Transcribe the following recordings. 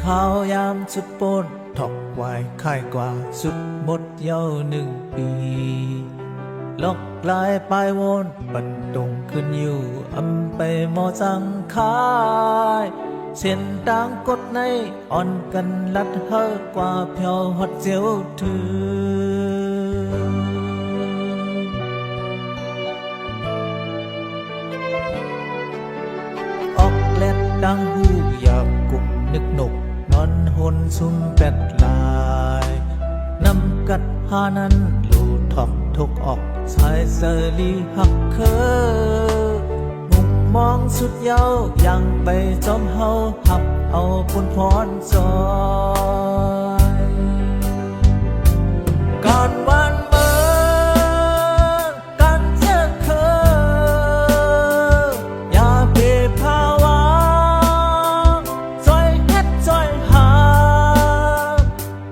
ข้าวยามสุดปนถอกไว้ค่ายกว่าสุดหมดเย้า1 ปีลอกลายปลายวนปันตรงขึ้นอยู่ไปหมอจังคายเส้นต่างกดในอ่อนกันลัดเฮอกว่าเพียวฮอดเจียวถือออกแลดดังหูอยากกุมนึกหนกนอนหนซุ่มแปดลายนำกัดหานั้นลูทอกทุกออกสายเสรีหักเคอมุมมองสุดเย้ายังไปจอมเฮาหับเอาปุนพรจอยการวันเมื่อการเจอเคออย่าเปภาวะจอยเฮ็ดจอยหา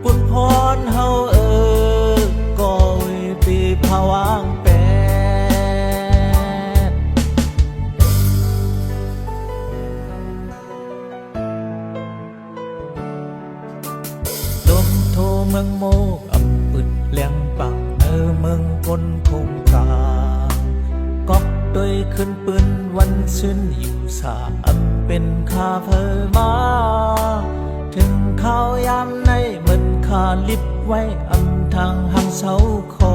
ปุนพรเฮาก็วิปีภาวะเมืองโมปึดเลี้ยงปังเมืองคนคงกาก๊อกด้วยขึ้นปืนวันชื่นอยู่สาเป็นคาเพอมาถึงข้าวยามในเหมือนคาลิบไว้ทางหางเสาคอ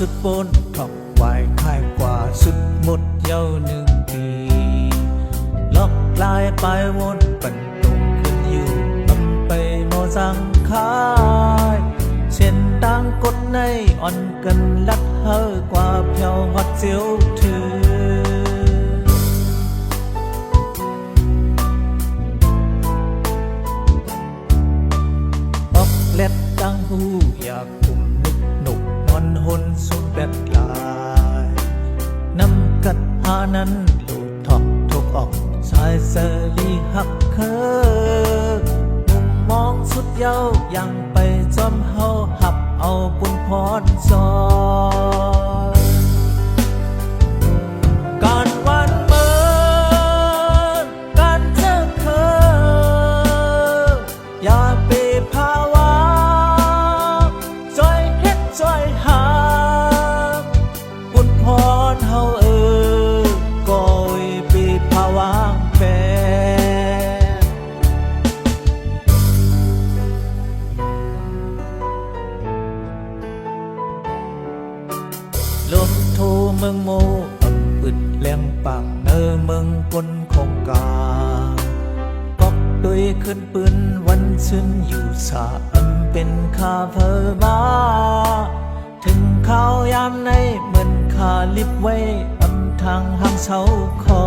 สุดปนถอกไว้ค่ายกว่าสุดหมดเย้า1 ปีลอกลายปลายวนปันตรงขึ้นอยู่ไปหมอจังคายเส้นต่างกดในอ่อนกันลัดเฮอกว่าเพียวฮอดเจียวถือออกเล็ดดังหูอยากกุมนึกหนุกนอนหนสุดแปดลายนำกัดหานั้นลูดทอกทุกออกสายเสรีหักเคอมุมมองสุดเย้ายังไปจอมเฮาหับเอาปุนพรจอยการวันเมื่อการเจอเคออย่าเปภาวะจอยเฮ็ดจอยหาปุนพรเฮาก็วิปีภาวะแปรลมโทเมืองโมปึดเลี้ยงปังเมืองคนคงกาก๊อกด้วยขึ้นปืนวันชื่นอยู่สาเป็นคาเพอมาถึงข้าวยามในเหมือนคาลิบไว้ทางหางเสาคอ